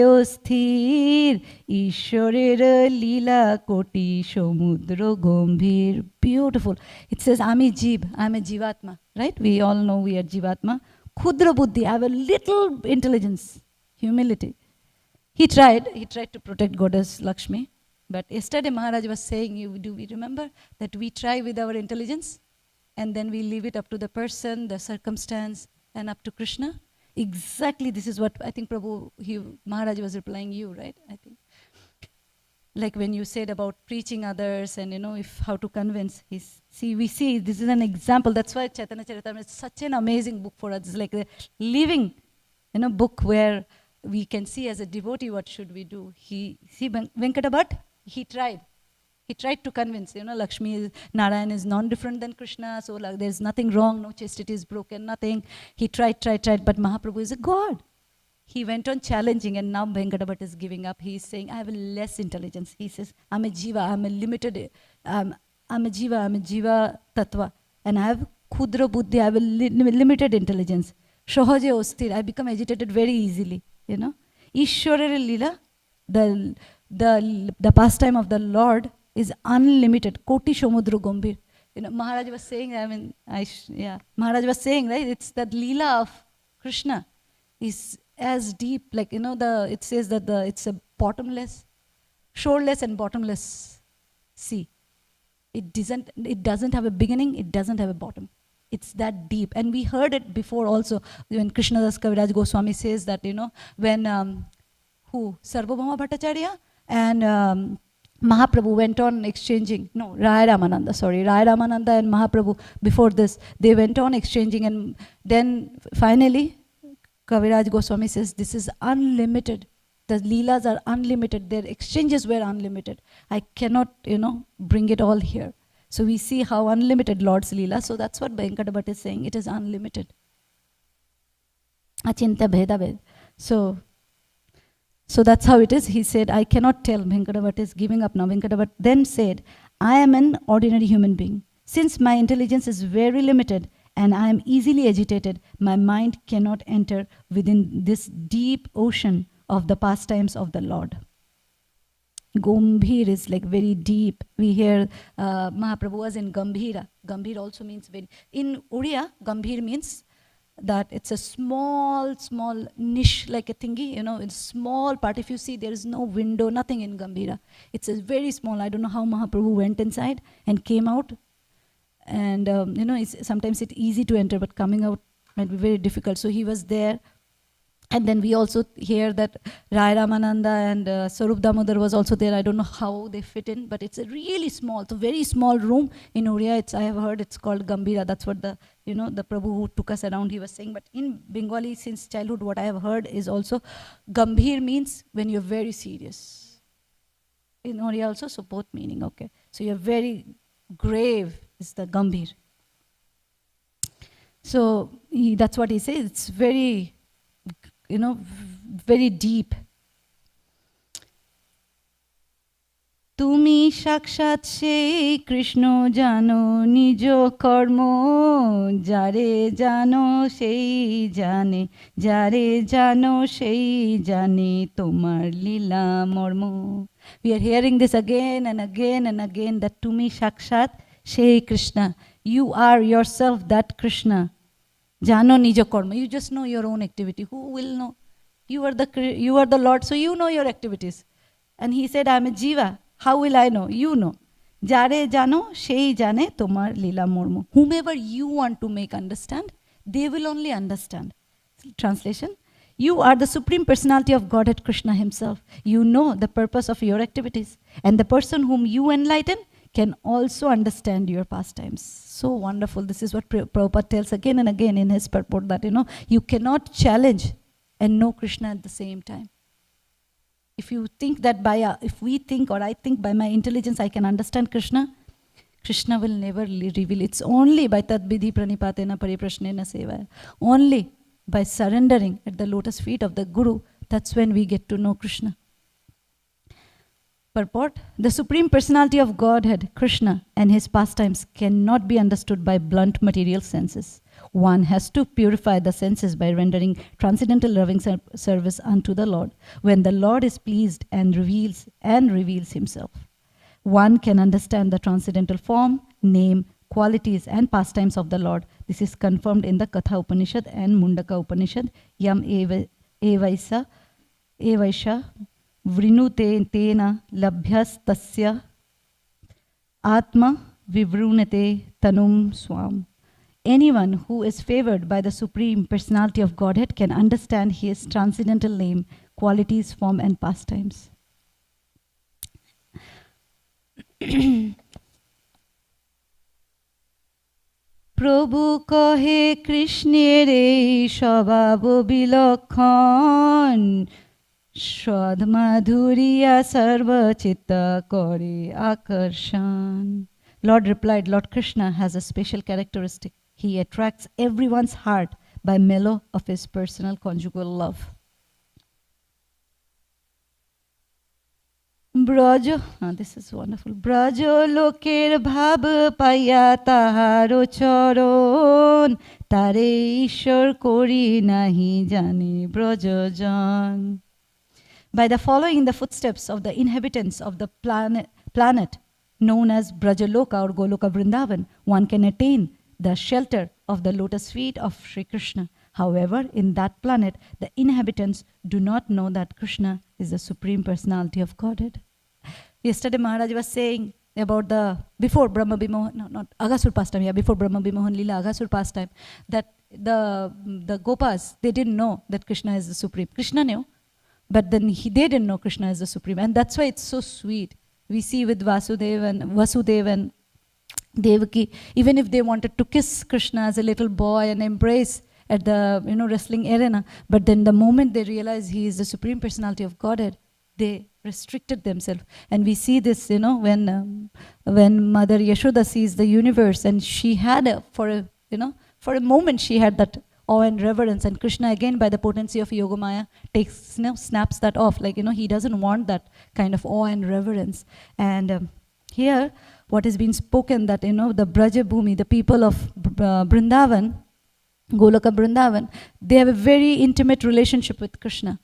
osthir Ishorer lila koti samudra gambhir. Beautiful. It says Ami jib, I am a jivatma, right? We all know we are jivatma. Khudra buddhi, I have a little intelligence, humility. He tried to protect goddess Lakshmi, but yesterday Maharaj was saying, do we remember that we try with our intelligence? And then we leave it up to the person, the circumstance, and up to Krishna. Exactly, this is what I think Maharaj was replying you, right? I think. Like when you said about preaching others and how to convince. We see this is an example. That's why Chaitanya Caritamrta is such an amazing book for us. It's like a living, book where we can see as a devotee what should we do. Venkata Bhatta, he tried. He tried to convince, Lakshmi, Narayan is non-different than Krishna, so there's nothing wrong, no chastity is broken, nothing. He tried, but Mahaprabhu is a God. He went on challenging, and now Venkata Bhatta is giving up. He's saying, I have less intelligence. He says, I'm a jiva, I'm a limited, I'm a jiva tattva, and I have khudra buddhi, I have a limited intelligence. Sahoje osthir, I become agitated very easily, Ishwarara lila, the pastime of the Lord is unlimited. Koti Samudra Gambhir. Maharaj was saying, Maharaj was saying, right? It's that Leela of Krishna is as deep, like, it says that it's a bottomless, shoreless and bottomless sea. It doesn't have a beginning, it doesn't have a bottom. It's that deep. And we heard it before also, when Krishnadas Kaviraj Goswami says that, when, Sarvabhauma Bhattacharya and Mahaprabhu went on exchanging, Raya Ramananda and Mahaprabhu, before this, they went on exchanging, and then finally, Kaviraj Goswami says, this is unlimited. The Leelas are unlimited. Their exchanges were unlimited. I cannot, bring it all here. So we see how unlimited Lord's Leela. So that's what Venkata Bhatta is saying. It is unlimited. Achinta Bheda Ved. So that's how it is. He said, I cannot tell. Venkata Bhatta is giving up now. Venkata Bhatta then said, I am an ordinary human being. Since my intelligence is very limited and I am easily agitated, my mind cannot enter within this deep ocean of the pastimes of the Lord. Gambhir is like very deep. We hear Mahaprabhu was in Gambhira. Gambhir also means very. In Oriya, Gambhir means that it's a small niche, like a thingy, it's a small part. If you see, there is no window, nothing in Gambhira. It's a very small. I don't know how Mahaprabhu went inside and came out. And, sometimes it's easy to enter, but coming out might be very difficult. So he was there And then we also hear that Rai Ramananda and Sarup Damodar was also there. I don't know how they fit in, but it's a really small, it's a very small room in Oriya. I have heard it's called Gambhira. That's what the Prabhu who took us around, he was saying. But in Bengali, since childhood, what I have heard is also Gambhir means when you're very serious. In Oriya also, so both meaning, okay. So you're very grave is the Gambhir. So that's what he says. It's very, very deep. Tumi sakshat sei Krishna jano nijo karmo jare jano sei jane jare jano sei jane tomar lila mormo. We are hearing this again and again and again, that Tumi sakshat sei Krishna. You are yourself that Krishna. Jano nijo karma. You just know your own activity. Who will know? You are the Lord, so you know your activities. And he said, I am a jiva. How will I know? You know. Jare jano, shei jane tomar lila mormo. Whomever you want to make understand, they will only understand. Translation. You are the Supreme Personality of Godhead Krishna himself. You know the purpose of your activities. And the person whom you enlighten can also understand your pastimes. So wonderful. This is what Prabhupada tells again and again in his purport, that you cannot challenge and know Krishna at the same time. If you think that if we think or I think by my intelligence I can understand Krishna, Krishna will never reveal. It's only by tadvidhi pranipatena pariprashnena sevaya. Only by surrendering at the lotus feet of the Guru, that's when we get to know Krishna. Purport: the Supreme Personality of Godhead, Krishna, and his pastimes cannot be understood by blunt material senses. One has to purify the senses by rendering transcendental loving service unto the Lord. When the Lord is pleased and reveals himself, one can understand the transcendental form, name, qualities, and pastimes of the Lord. This is confirmed in the Katha Upanishad and Mundaka Upanishad. Yam evaisha vrinute tena labhyas tasya atma vivrunate tanum swam. Anyone who is favored by the Supreme Personality of Godhead can understand his transcendental name, qualities, form, and pastimes. Prabhu kahe Krishnere shabhavo bilakhan Shad madhuriya sarva chitta kore akarshan. Lord replied, Lord Krishna has a special characteristic. He attracts everyone's heart by mellow of his personal conjugal love. Braja, this is wonderful. Braja loker bhab paya taharo charon tare ishwar kori nahi jane braja jan. By the following in the footsteps of the inhabitants of the planet known as Brajaloka or Goloka Vrindavan, one can attain the shelter of the lotus feet of Sri Krishna. However, in that planet, the inhabitants do not know that Krishna is the Supreme Personality of Godhead. Yesterday, Maharaj was saying about before Brahma Bimohan, not Aghasur pastime, before Brahma Bimohan Lila, Aghasur pastime, that the Gopas, they didn't know that Krishna is the Supreme. Krishna knew, but then they didn't know Krishna is the Supreme. And that's why it's so sweet. We see with Vasudeva and Devaki, even if they wanted to kiss Krishna as a little boy and embrace at the wrestling arena, but then the moment they realize he is the Supreme Personality of Godhead, they restricted themselves. And we see this, when Mother Yashoda sees the universe, and she had for a moment she had that awe and reverence, and Krishna again by the potency of Yogamaya snaps that off, he doesn't want that kind of awe and reverence. And here what has been spoken, that the Braja Bhumi, the people of Vrindavan, Goloka Vrindavan, they have a very intimate relationship with Krishna.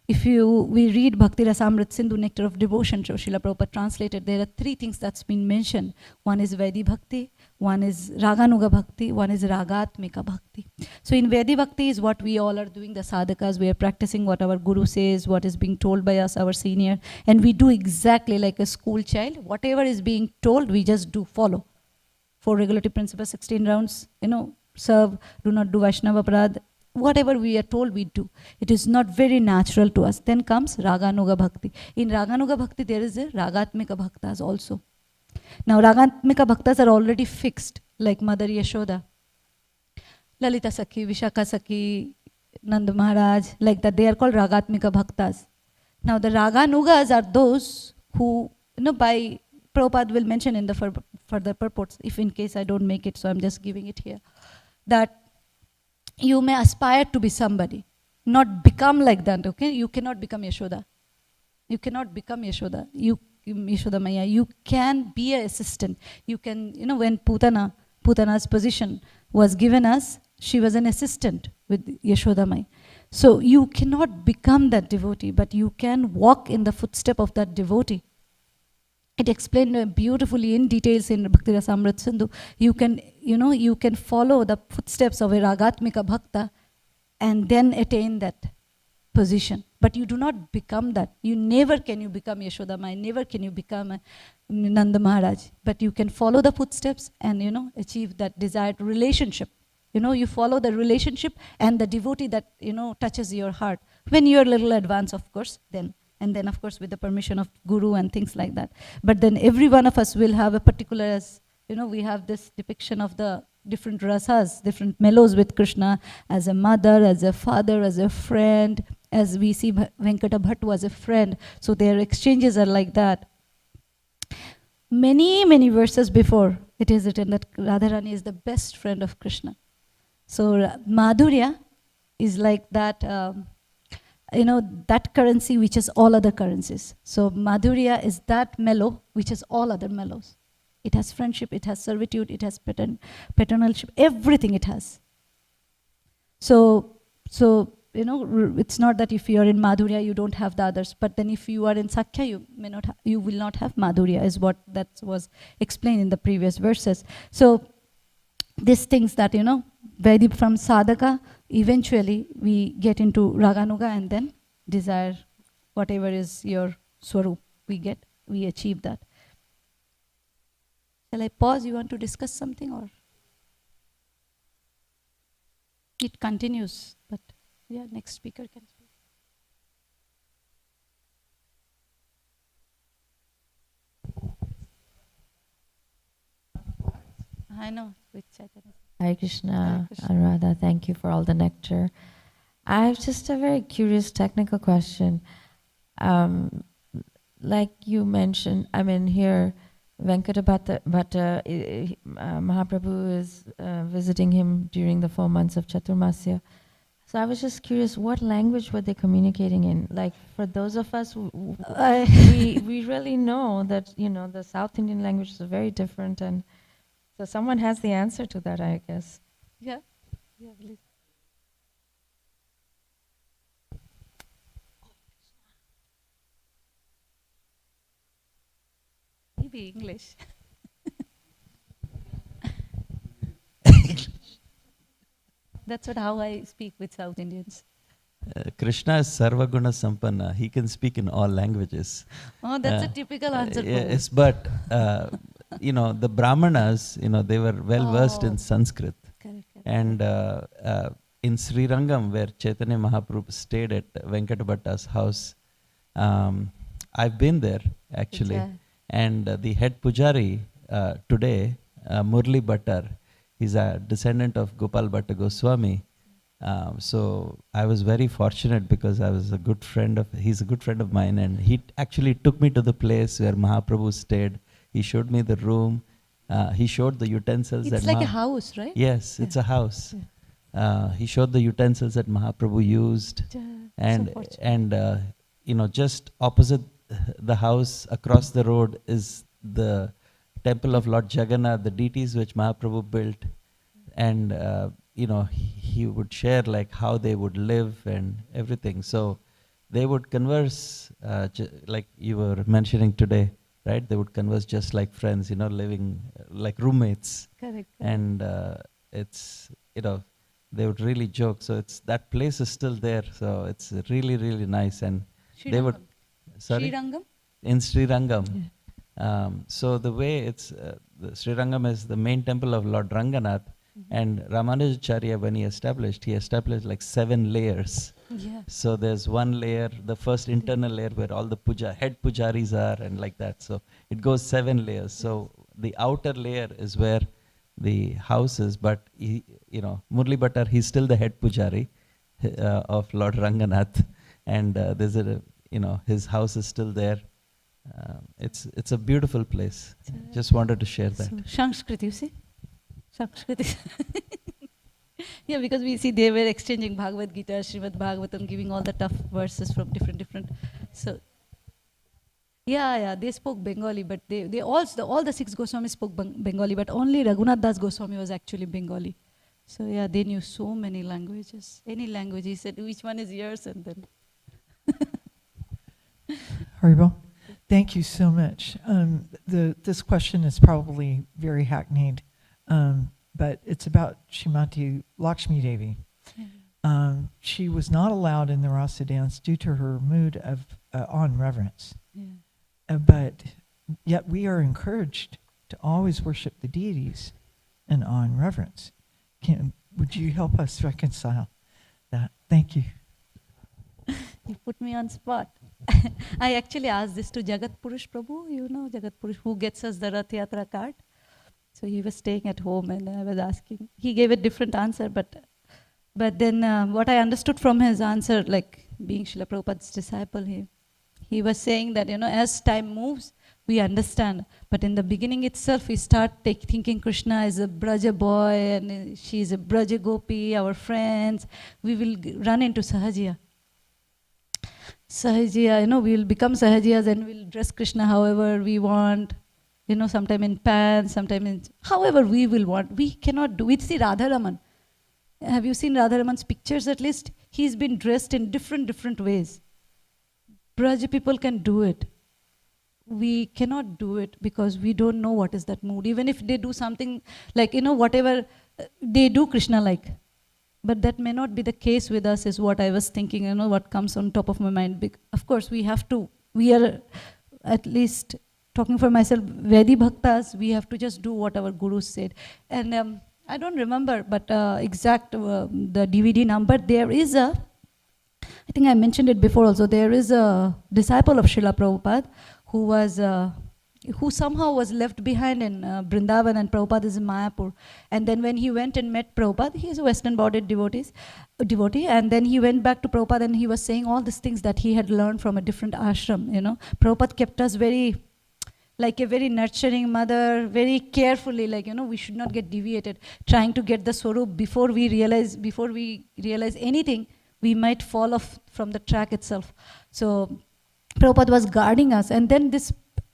If we read Bhakti Rasamrit Sindhu, Nectar of Devotion, Srila Prabhupada translated, there are three things that's been mentioned. One is Vaidhi Bhakti, one is Raganuga Bhakti, one is Ragatmika Bhakti. So in Vaidhi Bhakti is what we all are doing, the sadhakas. We are practicing what our Guru says, what is being told by us, our senior. And we do exactly like a school child. Whatever is being told, we just do, follow. 4 regulative principles, 16 rounds, serve, do not do Vaishnava Aparadh, whatever we are told we do. It is not very natural to us. Then comes Raganuga Bhakti. In Raganuga Bhakti, there is a Ragatmika Bhaktas also. Now, Ragatmika Bhaktas are already fixed, like Mother Yashoda, Lalita Sakhi, Vishaka Sakhi, Nanda Maharaj, like that. They are called Ragatmika Bhaktas. Now, the Raganugas are those who, by Prabhupada will mention in the further purports, if in case I don't make it, so I'm just giving it here, that you may aspire to be somebody, not become like that, okay? You cannot become Yashoda. You cannot become Yashoda. Yashoda Maya, you can be an assistant. You can, when Putana's position was given us, she was an assistant with Yashoda Maya. So you cannot become that devotee, but you can walk in the footstep of that devotee. It explained beautifully in details in Bhakti Rasamrita Sindhu. You can, you can follow the footsteps of a Ragatmika Bhakta and then attain that position. But you do not become that. You never can you become Yashoda Mai, never can you become Nanda Maharaj. But you can follow the footsteps and, achieve that desired relationship. You follow the relationship and the devotee that, touches your heart. When you're a little advanced, of course, then. And then, of course, with the permission of Guru and things like that. But then every one of us will have a particular, as we have this depiction of the different rasas, different mellows with Krishna, as a mother, as a father, as a friend, as we see Venkata Bhattu as a friend. So their exchanges are like that. Many, many verses before, it is written that Radharani is the best friend of Krishna. So Madhurya is like that, that currency which is all other currencies. So Madhurya is that mellow which is all other mellows. It has friendship, it has servitude, it has paternalship, everything it has. So it's not that if you are in Madhurya you don't have the others, but then if you are in Sakhya you will not have Madhurya, is what that was explained in the previous verses. So these things that from sadhaka, eventually we get into Raganuga and then desire whatever is your swarup we achieve that. Shall I pause? You want to discuss something or? It continues, but yeah, next speaker can speak. I know, with Caitanya. Hare Krishna, Anuradha, thank you for all the nectar. I have just a very curious technical question. Like you mentioned, here Venkata Bhatta, Mahaprabhu is visiting him during the 4 months of Chaturmasya. So I was just curious, what language were they communicating in? Like for those of us, we really know that, the South Indian languages are very different, and so someone has the answer to that, I guess. Yeah, please. Maybe English. That's how I speak with South Indians. Krishna is Sarvaguna Sampanna. He can speak in all languages. Oh, that's a typical answer. Yes, but the Brahmanas, they were well versed in Sanskrit. Correct. And in Sri Rangam, where Chaitanya Mahaprabhu stayed at Venkata Bhatta's house, I've been there actually. And the head pujari today, Murli Bhattar, he's a descendant of Gopal Bhatta Goswami. So I was very fortunate because I was he's a good friend of mine, and he actually took me to the place where Mahaprabhu stayed. He showed me the room. He showed the utensils. It's like a house, right? Yes, it's a house. He showed the utensils that Mahaprabhu used. Just opposite the house, across the road, is the temple of Lord Jagannath, the deities which Mahaprabhu built. And he would share like how they would live and everything. So they would converse like you were mentioning today, right? They would converse just like friends, living like roommates. Correct. And it's, they would really joke. So that place is still there. So it's really, really nice. And they would, Sri Rangam? In Sri Rangam. Yeah. So the way it's, the Sri Rangam is the main temple of Lord Ranganath. And Ramanujacharya, when he established like 7 layers. Yeah. So there's one layer, the first internal layer where all the head pujaris are and like that. So it goes 7 layers. So the outer layer is where the house is, but Murli Bhattar, he's still the head pujari of Lord Ranganath. And there's his house is still there. It's a beautiful place. Just wanted to share that. So, Sanskrit, you see? Sanskrit. Yeah, because we see they were exchanging Bhagavad Gita, Srimad Bhagavatam, giving all the tough verses from different. So, yeah, they spoke Bengali, but they all the 6 Goswamis spoke Bengali, but only Raghunath Das Goswami was actually Bengali. So yeah, they knew so many languages. Any language, he said, which one is yours? And then. Haribol, thank you so much. This question is probably very hackneyed, but it's about Srimati Lakshmi Devi. She was not allowed in the rasa dance due to her mood of on reverence. Yeah. But yet we are encouraged to always worship the deities in awe and reverence. Would you help us reconcile that? Thank you. You put me on spot. I actually asked this to Jagat Purush Prabhu, Jagat Purush, who gets us the Rath Yatra card. So he was staying at home and I was asking. He gave a different answer, but then what I understood from his answer, like being Srila Prabhupada's disciple, he was saying that, as time moves, we understand. But in the beginning itself, we start thinking Krishna is a Braja boy and she's a Braja Gopi, our friends. We will run into Sahajiya. Sahajiya, we will become Sahajiyas and we'll dress Krishna however we want. Sometime in pants, sometime in however we will want. We cannot do it. See Radharaman. Have you seen Radharaman's pictures at least? He's been dressed in different ways. Braja people can do it. We cannot do it because we don't know what is that mood. Even if they do something like, whatever they do Krishna like. But that may not be the case with us is what I was thinking, what comes on top of my mind. Of course, we are at least talking for myself, Vedi Bhaktas, we have to just do what our gurus said. And I don't remember, but exact the DVD number, there is I think I mentioned it before also, there is a disciple of Srila Prabhupada who somehow was left behind in Vrindavan, and Prabhupada is in Mayapur. And then when he went and met Prabhupada, he is a Western-bodied devotee, and then he went back to Prabhupada and he was saying all these things that he had learned from a different ashram, Prabhupada kept us like a very nurturing mother, very carefully, we should not get deviated, trying to get the Swarup before we realize anything, we might fall off from the track itself. So Prabhupada was guarding us, and then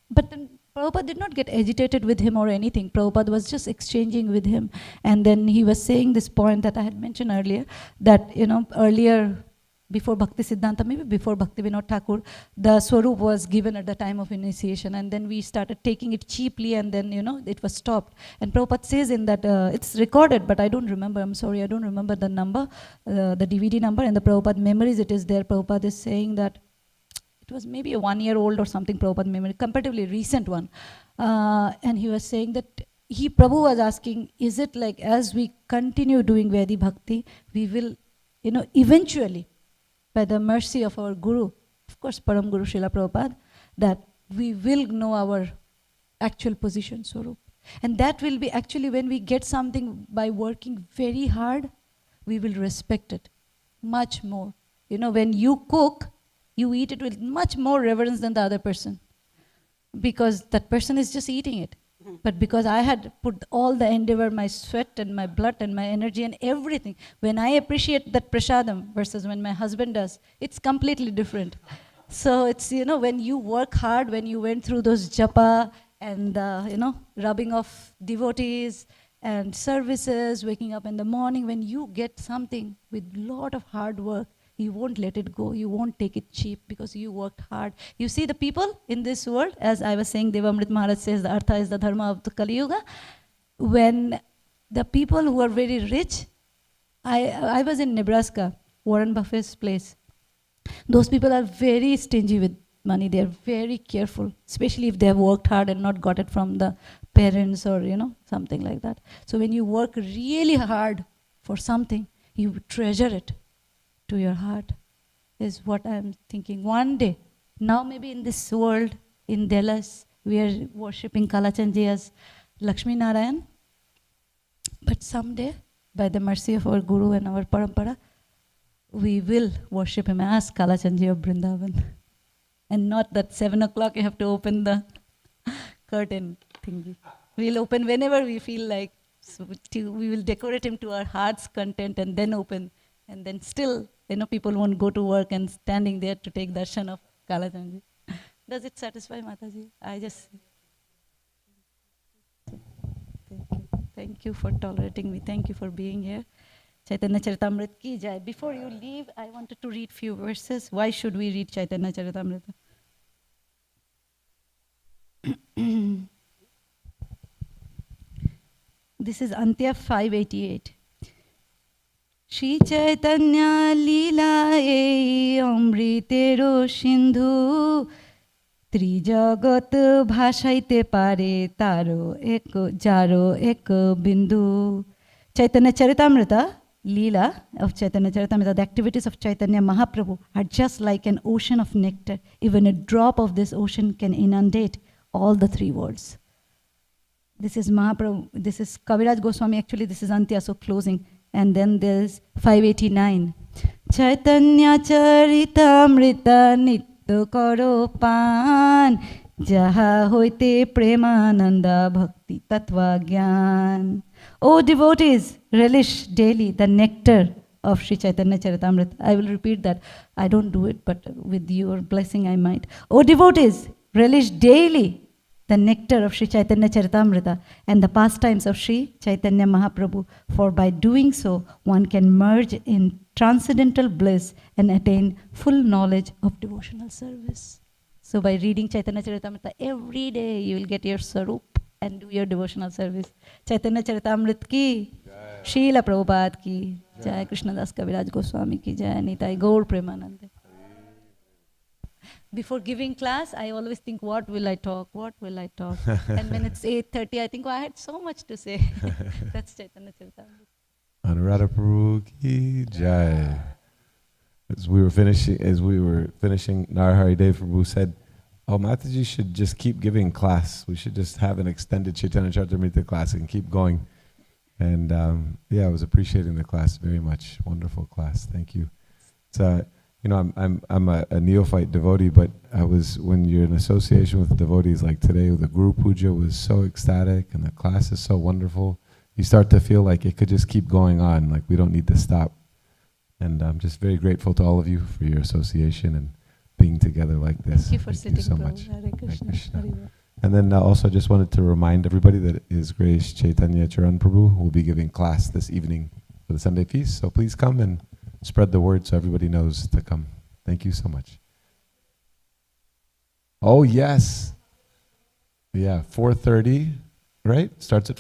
but then Prabhupada did not get agitated with him or anything. Prabhupada was just exchanging with him. And then he was saying this point that I had mentioned earlier, that, earlier, before Bhakti Siddhanta, maybe before Bhakti Vinod Thakur, the Swarup was given at the time of initiation, and then we started taking it cheaply, and then, it was stopped. And Prabhupada says in that, it's recorded, but I don't remember, I'm sorry, I don't remember the number, the DVD number, and the Prabhupada memories, it is there. Prabhupada is saying that it was maybe a 1-year-old or something, Prabhupada memory, comparatively recent one. And he was saying that Prabhu was asking, is it like as we continue doing Vedi Bhakti, we will, eventually, by the mercy of our Guru, of course, Param Guru Srila Prabhupada, that we will know our actual position, Swarup. And that will be actually when we get something by working very hard, we will respect it much more. When you cook, you eat it with much more reverence than the other person, because that person is just eating it. But because I had put all the endeavor, my sweat and my blood and my energy and everything, when I appreciate that prasadam versus when my husband does, it's completely different. So it's, when you work hard, when you went through those japa and, rubbing off devotees and services, waking up in the morning, when you get something with lot of hard work, you won't let it go. You won't take it cheap because you worked hard. You see the people in this world, as I was saying, Devamrit Maharaj says the Artha is the Dharma of the Kali Yuga. When the people who are very rich, I was in Nebraska, Warren Buffett's place. Those people are very stingy with money. They are very careful, especially if they have worked hard and not got it from the parents or, something like that. So when you work really hard for something, you treasure it to your heart, is what I'm thinking. One day, now maybe in this world, in Delas, we are worshipping Kalachandji as Lakshmi Narayan. But someday, by the mercy of our Guru and our Parampara, we will worship him as Kalachandji of Vrindavan. And not that 7 o'clock you have to open the curtain thingy. We'll open whenever we feel like. So we will decorate him to our heart's content and then open. And then still, people won't go to work and standing there to take darshan of Kalachandji. Does it satisfy Mataji? I just... Thank you. Thank you for tolerating me. Thank you for being here. Chaitanya Charitamrita ki jai. Before you leave, I wanted to read few verses. Why should we read Chaitanya Charitamrita? This is Antya 588. Shri Chaitanya Leela ei amritero sindhu ত্রিজগৎ ভাসাইতে পারে তারো এক যারো এক বিন্দু. Chaitanya Charitamrita, Leela of Chaitanya Charitamrita, the activities of Chaitanya Mahaprabhu are just like an ocean of nectar. Even a drop of this ocean can inundate all the three worlds. This is Mahaprabhu, this is Kaviraj Goswami, actually this is Antya, so closing. And then there's 589. Chaitanya Charitamrita Nitya karo pan jaha hoite premananda bhakti tattva gyan. O devotees, relish daily the nectar of Sri Chaitanya Charitamrita. I will repeat that. I don't do it, but with your blessing I might. O devotees, relish daily the nectar of Sri Chaitanya Charitamrita and the pastimes of Sri Chaitanya Mahaprabhu, for by doing so, one can merge in transcendental bliss and attain full knowledge of devotional service. So by reading Chaitanya Charitamrita every day, you will get your sarup and do your devotional service. Chaitanya Charitamrita ki, Srila Prabhupada ki, Jai Krishnadas Kaviraj Goswami ki, Jai Nitai Gaur Premanande. Before giving class, I always think, what will I talk? What will I talk? And when it's 8:30, I think, I had so much to say. That's Chaitanya Charitamrita. Anuradha Prabhu ki jai. As we were finishing Narahari Dev Prabhu said, "Oh, Mataji should just keep giving class. We should just have an extended Chaitanya Charitamrita class and keep going." And I was appreciating the class very much. Wonderful class. Thank you. It's I'm a neophyte devotee, but when you're in association with devotees like today, the Guru Puja was so ecstatic and the class is so wonderful. You start to feel like it could just keep going on, like we don't need to stop. And I'm just very grateful to all of you for your association and being together like this. Thank you for sitting so much. Hare Krishna. And then also just wanted to remind everybody that His Grace Chaitanya Charan Prabhu will be giving class this evening for the Sunday feast. So please come and spread the word so everybody knows to come. Thank you so much. Oh, yes. Yeah, 4:30, right? Starts at